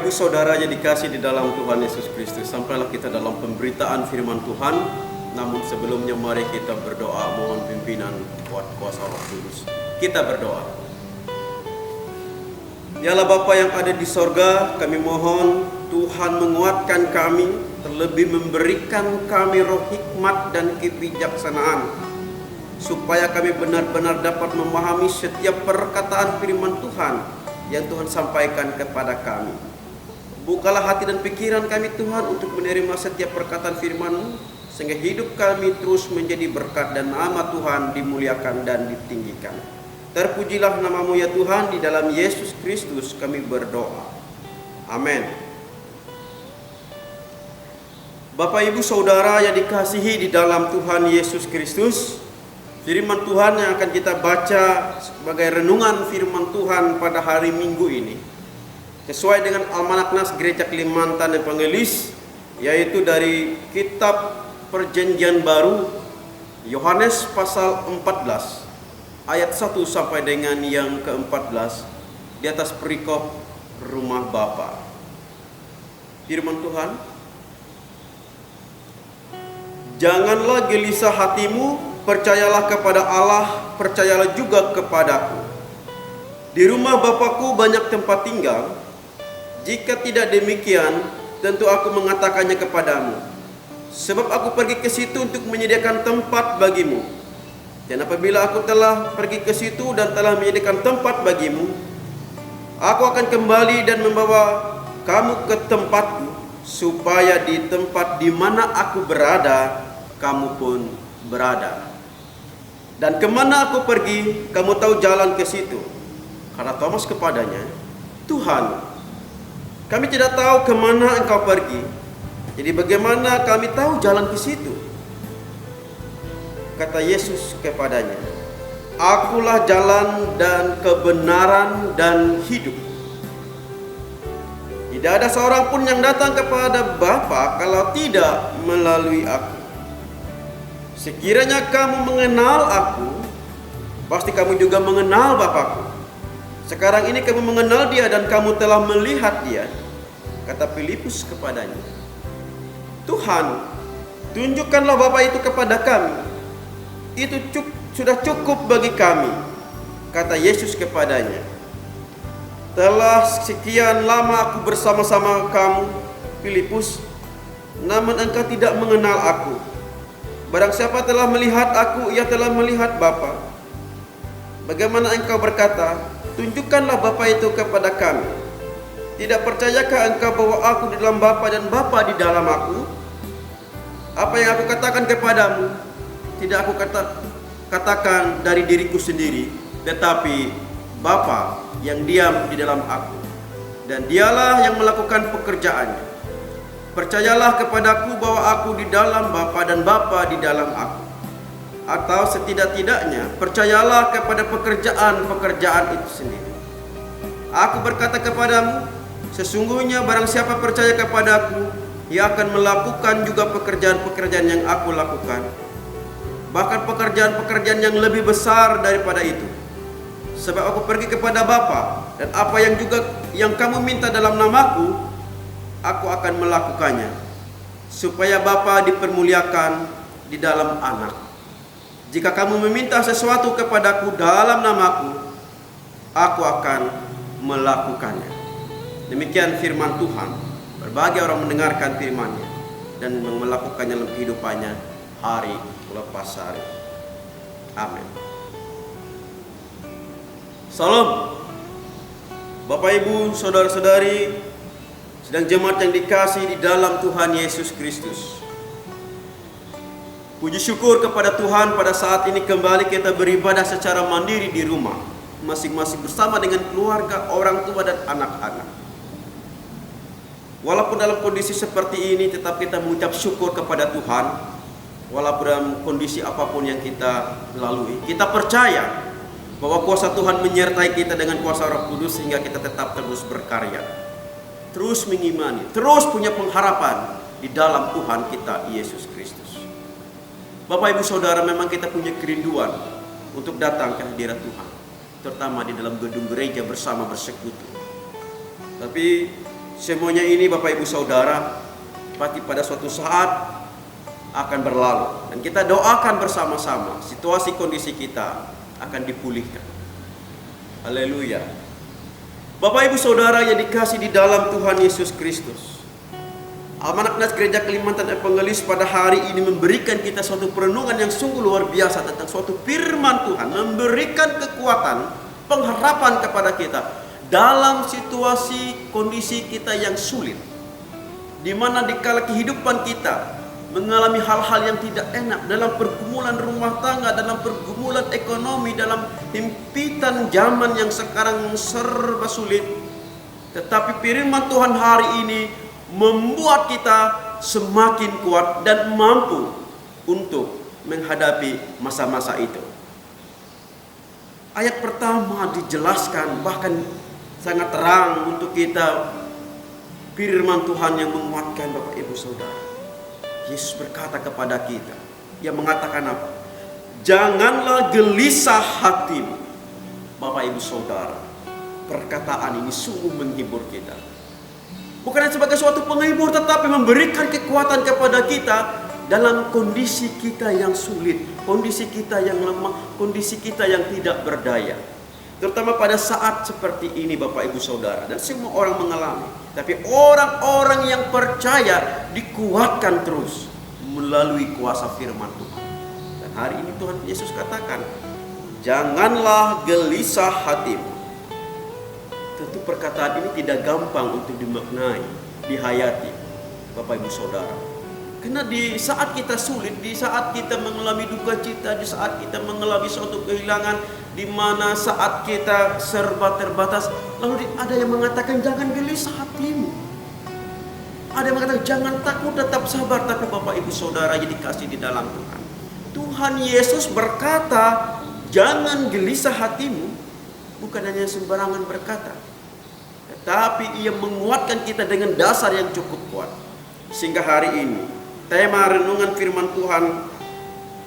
Ibu Saudara yang dikasih di dalam Tuhan Yesus Kristus, sampailah kita dalam pemberitaan firman Tuhan. Namun sebelumnya mari kita berdoa mohon pimpinan kuasa Roh Kudus. Kita berdoa. Yalah Bapa yang ada di sorga, kami mohon Tuhan menguatkan kami, terlebih memberikan kami roh hikmat dan kebijaksanaan, supaya kami benar-benar dapat memahami setiap perkataan firman Tuhan yang Tuhan sampaikan kepada kami. Bukalah hati dan pikiran kami Tuhan untuk menerima setiap perkataan firman-Mu, sehingga hidup kami terus menjadi berkat dan nama Tuhan dimuliakan dan ditinggikan. Terpujilah nama-Mu ya Tuhan, di dalam Yesus Kristus kami berdoa. Amin. Bapak Ibu Saudara yang dikasihi di dalam Tuhan Yesus Kristus, firman Tuhan yang akan kita baca sebagai renungan firman Tuhan pada hari Minggu ini sesuai dengan Almanak Nas Gereja Kalimantan Evangelis, yaitu dari kitab Perjanjian Baru Yohanes pasal 14 ayat 1 sampai dengan yang ke-14 di atas perikop rumah Bapa. Firman Tuhan, janganlah gelisah hatimu, percayalah kepada Allah, percayalah juga kepadaku. Di rumah Bapakku banyak tempat tinggal. Jika tidak demikian, tentu aku mengatakannya kepadamu. Sebab aku pergi ke situ untuk menyediakan tempat bagimu. Dan apabila aku telah pergi ke situ dan telah menyediakan tempat bagimu, aku akan kembali dan membawa kamu ke tempatku, supaya di tempat di mana aku berada, kamu pun berada. Dan kemana aku pergi, kamu tahu jalan ke situ. Kata Thomas kepadanya, Tuhan, kami tidak tahu kemana engkau pergi. Jadi bagaimana kami tahu jalan ke situ? Kata Yesus kepadanya, Akulah jalan dan kebenaran dan hidup. Tidak ada seorang pun yang datang kepada Bapa kalau tidak melalui aku. Sekiranya kamu mengenal aku, pasti kamu juga mengenal Bapakku. Sekarang ini kamu mengenal Dia dan kamu telah melihat Dia. Kata Filipus kepadanya, Tuhan, tunjukkanlah Bapa itu kepada kami. Itu sudah cukup bagi kami. Kata Yesus kepadanya, telah sekian lama aku bersama-sama kamu, Filipus, namun engkau tidak mengenal aku. Barang siapa telah melihat aku, ia telah melihat Bapa. Bagaimana engkau berkata, tunjukkanlah Bapa itu kepada kami? Tidak percayakah engkau bahwa aku di dalam Bapa dan Bapa di dalam aku? Apa yang aku katakan kepadamu, tidak aku katakan dari diriku sendiri, tetapi Bapa yang diam di dalam aku, dan Dialah yang melakukan pekerjaannya. Percayalah kepadaku bahwa aku di dalam Bapa dan Bapa di dalam aku. Atau setidak-tidaknya percayalah kepada pekerjaan-pekerjaan itu sendiri. Aku berkata kepadamu, sesungguhnya barang siapa percaya kepadaku, ia akan melakukan juga pekerjaan-pekerjaan yang aku lakukan. Bahkan pekerjaan-pekerjaan yang lebih besar daripada itu. Sebab aku pergi kepada Bapa, dan apa yang kamu minta dalam namaku, aku akan melakukannya, supaya Bapa dipermuliakan di dalam Anak. Jika kamu meminta sesuatu kepadaku dalam namaku, aku akan melakukannya. Demikian firman Tuhan. Berbagai orang mendengarkan firman-Nya dan melakukannya dalam kehidupannya hari lepas hari. Amin. Salam. Bapak Ibu, saudara-saudari, sedang jemaat yang dikasihi di dalam Tuhan Yesus Kristus. Puji syukur kepada Tuhan, pada saat ini kembali kita beribadah secara mandiri di rumah, masing-masing bersama dengan keluarga, orang tua dan anak-anak. Walaupun dalam kondisi seperti ini, tetap kita mengucap syukur kepada Tuhan. Walaupun dalam kondisi apapun yang kita lalui, kita percaya bahwa kuasa Tuhan menyertai kita dengan kuasa Roh Kudus, sehingga kita tetap terus berkarya, terus mengimani, terus punya pengharapan di dalam Tuhan kita Yesus Kristus. Bapak Ibu Saudara, memang kita punya kerinduan untuk datang ke hadirat Tuhan, terutama di dalam gedung gereja bersama bersekutu. Tapi Semuanya ini Bapak Ibu Saudara pasti pada suatu saat akan berlalu, dan kita doakan bersama-sama situasi kondisi kita akan dipulihkan. Haleluya. Bapak Ibu Saudara yang dikasih di dalam Tuhan Yesus Kristus, Almanak Nas Gereja Kalimantan Evangelis pada hari ini memberikan kita suatu perenungan yang sungguh luar biasa tentang suatu firman Tuhan, memberikan kekuatan, pengharapan kepada kita dalam situasi kondisi kita yang sulit, di mana dikala kehidupan kita mengalami hal-hal yang tidak enak, dalam pergumulan rumah tangga, dalam pergumulan ekonomi, dalam himpitan zaman yang sekarang serba sulit. Tetapi firman Tuhan hari ini membuat kita semakin kuat dan mampu untuk menghadapi masa-masa itu. Ayat pertama dijelaskan bahkan sangat terang untuk kita, firman Tuhan yang menguatkan Bapak Ibu Saudara. Yesus berkata kepada kita, Dia mengatakan apa? Janganlah gelisah hatimu. Bapak Ibu Saudara, perkataan ini sungguh menghibur kita. Bukan sebagai suatu penghibur, tetapi memberikan kekuatan kepada kita dalam kondisi kita yang sulit, kondisi kita yang lemah, kondisi kita yang tidak berdaya. Terutama pada saat seperti ini Bapak Ibu Saudara, dan semua orang mengalami. Tapi orang-orang yang percaya dikuatkan terus melalui kuasa firman Tuhan. Dan hari ini Tuhan Yesus katakan, janganlah gelisah hatimu. Tentu perkataan ini tidak gampang untuk dimaknai, dihayati Bapak Ibu Saudara. Karena di saat kita sulit, di saat kita mengalami duka cita, di saat kita mengalami suatu kehilangan, di mana saat kita serba terbatas, lalu ada yang mengatakan jangan gelisah hatimu. Ada yang mengatakan jangan takut, tetap sabar. Tapi Bapak Ibu Saudara yang dikasih di dalam Tuhan, Tuhan Yesus berkata jangan gelisah hatimu, bukan hanya sembarangan berkata, tetapi Ia menguatkan kita dengan dasar yang cukup kuat. Sehingga hari ini tema renungan firman Tuhan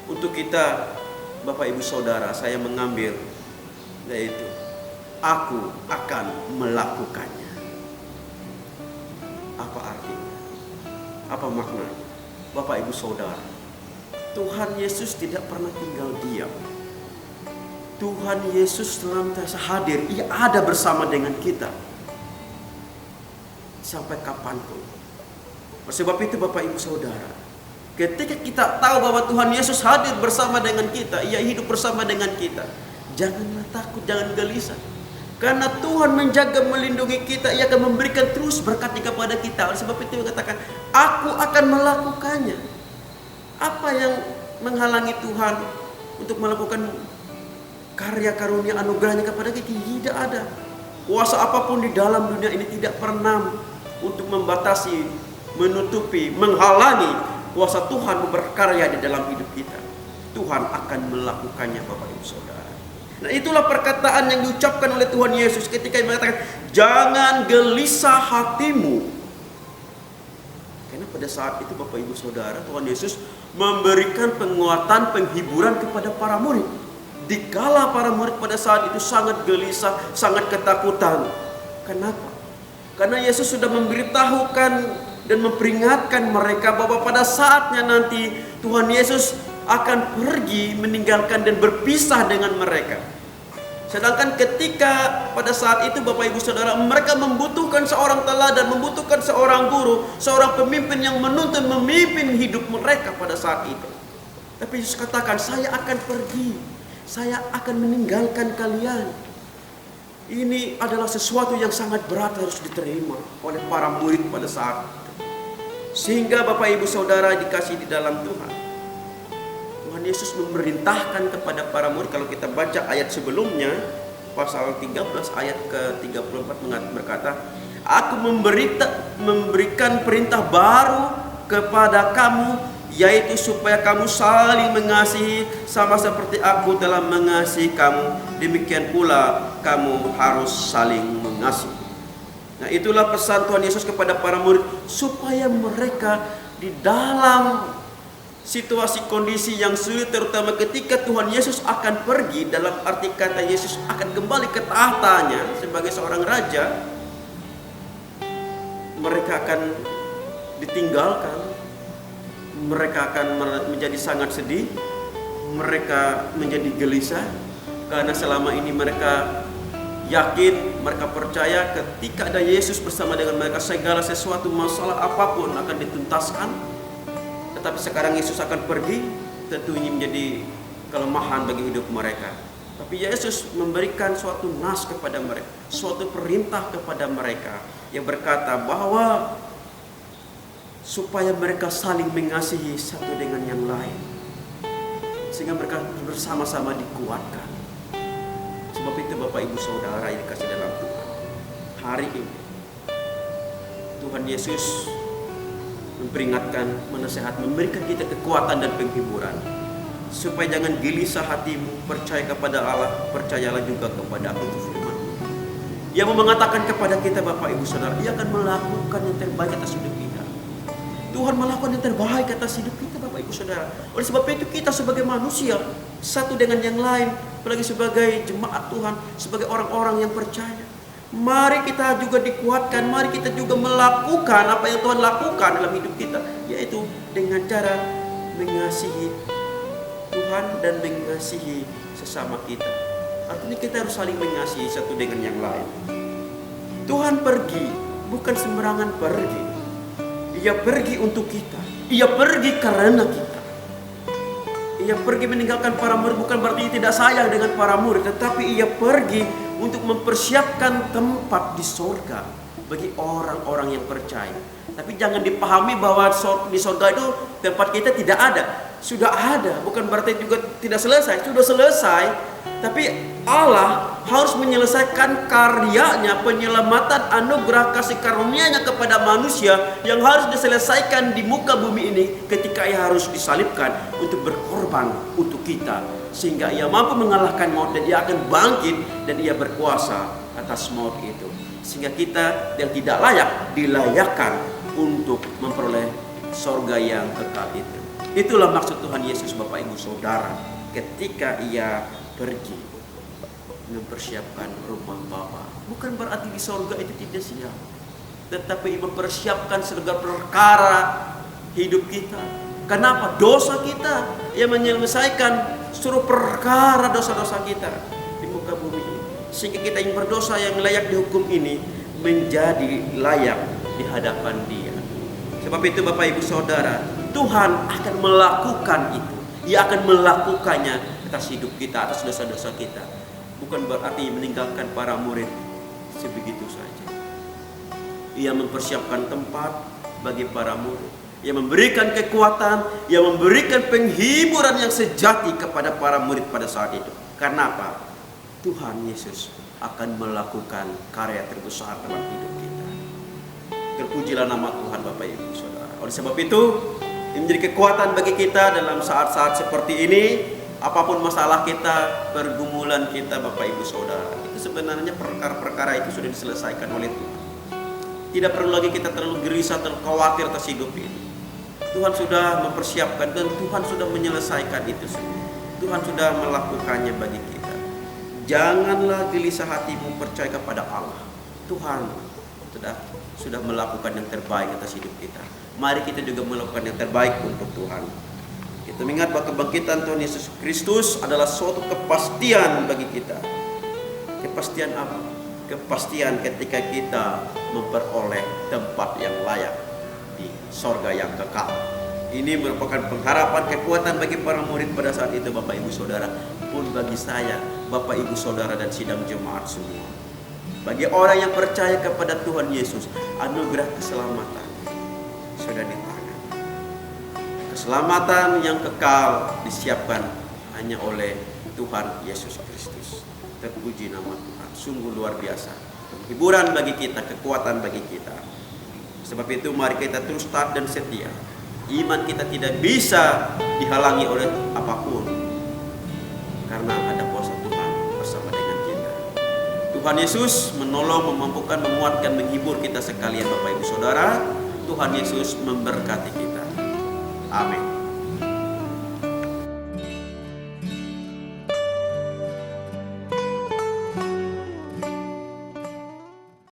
untuk kita Bapak Ibu Saudara, saya mengambil yaitu aku akan melakukannya. Apa artinya? Apa maknanya? Bapak Ibu Saudara, Tuhan Yesus tidak pernah tinggal diam. Tuhan Yesus senantiasa hadir. Ia ada bersama dengan kita sampai kapanpun. Sebab itu Bapak Ibu Saudara, ketika kita tahu bahwa Tuhan Yesus hadir bersama dengan kita, Ia hidup bersama dengan kita, janganlah takut, jangan gelisah. Karena Tuhan menjaga, melindungi kita, Ia akan memberikan terus berkat kepada kita. Oleh sebab itu Dia katakan, aku akan melakukannya. Apa yang menghalangi Tuhan untuk melakukan karya karunia anugerahnya kepada kita? Tidak ada. Kuasa apapun di dalam dunia ini tidak pernah untuk membatasi, menutupi, menghalangi kuasa Tuhan berkarya di dalam hidup kita. Tuhan akan melakukannya Bapak Ibu Saudara. Nah, itulah perkataan yang diucapkan oleh Tuhan Yesus ketika Ia mengatakan jangan gelisah hatimu. Karena pada saat itu Bapak Ibu Saudara, Tuhan Yesus memberikan penguatan, penghiburan kepada para murid. Dikala para murid pada saat itu sangat gelisah, sangat ketakutan. Kenapa? Karena Yesus sudah memberitahukan dan memperingatkan mereka bahwa pada saatnya nanti Tuhan Yesus akan pergi meninggalkan dan berpisah dengan mereka. Sedangkan ketika pada saat itu Bapak Ibu Saudara, mereka membutuhkan seorang teladan, membutuhkan seorang guru, seorang pemimpin yang menuntun, memimpin hidup mereka pada saat itu. Tapi Yesus katakan, saya akan pergi, saya akan meninggalkan kalian. Ini adalah sesuatu yang sangat berat harus diterima oleh para murid pada saat itu. Sehingga Bapak Ibu Saudara dikasih di dalam Tuhan, Tuhan Yesus memerintahkan kepada para murid. Kalau kita baca ayat sebelumnya, pasal 13 ayat ke-34 berkata, aku memberikan perintah baru kepada kamu, yaitu supaya kamu saling mengasihi sama seperti aku telah mengasihi kamu. Demikian pula kamu harus saling mengasihi. Nah, itulah pesan Tuhan Yesus kepada para murid, supaya mereka di dalam situasi kondisi yang sulit, terutama ketika Tuhan Yesus akan pergi, dalam arti kata Yesus akan kembali ke tahtanya sebagai seorang raja, mereka akan ditinggalkan, mereka akan menjadi sangat sedih, mereka menjadi gelisah, karena selama ini mereka yakin, mereka percaya ketika ada Yesus bersama dengan mereka, segala sesuatu masalah apapun akan dituntaskan. Tetapi sekarang Yesus akan pergi, tentu ini menjadi kelemahan bagi hidup mereka. Tapi Yesus memberikan suatu nas kepada mereka, suatu perintah kepada mereka yang berkata bahwa supaya mereka saling mengasihi satu dengan yang lain, sehingga mereka bersama-sama dikuatkan. Sebab itu Bapak Ibu Saudara yang dikasih dalam Tuhan, hari ini Tuhan Yesus memperingatkan, menasihat, memberikan kita kekuatan dan penghiburan, supaya jangan gelisah hatimu, percaya kepada Allah, percayalah juga kepada aku. Itu firman. Dia mau mengatakan kepada kita Bapak Ibu Saudara, Dia akan melakukan yang terbaik atas hidup kita. Tuhan melakukan yang terbaik atas hidup kita Bapak Ibu Saudara. Oleh sebab itu kita sebagai manusia, satu dengan yang lain, apalagi sebagai jemaat Tuhan, sebagai orang-orang yang percaya, mari kita juga dikuatkan, mari kita juga melakukan apa yang Tuhan lakukan dalam hidup kita, yaitu dengan cara mengasihi Tuhan dan mengasihi sesama kita. Artinya kita harus saling mengasihi satu dengan yang lain. Tuhan pergi bukan sembarangan pergi. Ia pergi untuk kita. Ia pergi karena kita. Ia pergi meninggalkan para murid bukan berarti ia tidak sayang dengan para murid, tetapi ia pergi untuk mempersiapkan tempat di sorga bagi orang-orang yang percaya. Tapi jangan dipahami bahwa di sorga itu tempat kita tidak ada. Sudah ada, bukan berarti juga tidak selesai. Sudah selesai, tapi Allah harus menyelesaikan karyanya, penyelamatan, anugerah kasih karunia-Nya kepada manusia yang harus diselesaikan di muka bumi ini ketika ia harus disalibkan untuk berkorban untuk kita, sehingga ia mampu mengalahkan maut dan ia akan bangkit dan ia berkuasa atas maut itu, sehingga kita yang tidak layak dilayakkan untuk memperoleh sorga yang kekal itu. Itulah maksud Tuhan Yesus Bapak Ibu Saudara ketika ia pergi mempersiapkan rumah Bapa. Bukan berarti di sorga itu tidak siap, tetapi mempersiapkan segala perkara hidup kita. Kenapa? Dosa kita. Ia menyelesaikan seluruh perkara dosa-dosa kita di muka bumi ini, sehingga kita yang berdosa yang layak dihukum ini menjadi layak di hadapan Dia. Sebab itu Bapak Ibu Saudara, Tuhan akan melakukan itu. Ia akan melakukannya atas hidup kita, atas dosa-dosa kita. Bukan berarti meninggalkan para murid sebegitu saja. Ia mempersiapkan tempat bagi para murid. Ia memberikan kekuatan, ia memberikan penghiburan yang sejati kepada para murid pada saat itu. Karena apa? Tuhan Yesus akan melakukan karya terbesar dalam hidup kita. Terpujilah nama Tuhan Bapak Ibu Saudara. Oleh sebab itu, ini menjadi kekuatan bagi kita dalam saat-saat seperti ini. Apapun masalah kita, pergumulan kita Bapak Ibu Saudara, itu sebenarnya perkara-perkara itu sudah diselesaikan oleh Tuhan. Tidak perlu lagi kita terlalu gelisah, terlalu khawatir atas hidup ini. Tuhan sudah mempersiapkan dan Tuhan sudah menyelesaikan itu semua. Tuhan sudah melakukannya bagi kita. Janganlah gelisah hatimu, percaya kepada Allah. Tuhan sudah melakukan yang terbaik atas hidup kita. Mari kita juga melakukan yang terbaik untuk Tuhan. Kita mengingat bahwa kebangkitan Tuhan Yesus Kristus adalah suatu kepastian bagi kita. Kepastian apa? Kepastian ketika kita memperoleh tempat yang layak di sorga yang kekal. Ini merupakan pengharapan, kekuatan bagi para murid pada saat itu Bapak Ibu Saudara, pun bagi saya, Bapak Ibu Saudara dan sidang jemaat semua. Bagi orang yang percaya kepada Tuhan Yesus, anugerah keselamatan sudah di tangan. Keselamatan yang kekal disiapkan hanya oleh Tuhan Yesus Kristus. Terpuji nama Tuhan, sungguh luar biasa. Hiburan bagi kita, kekuatan bagi kita. Sebab itu mari kita terus taat dan setia. Iman kita tidak bisa dihalangi oleh apapun, karena ada kuasa Tuhan bersama dengan kita. Tuhan Yesus menolong, memampukan, menguatkan, menghibur kita sekalian Bapak Ibu Saudara. Tuhan Yesus memberkati kita. Amin.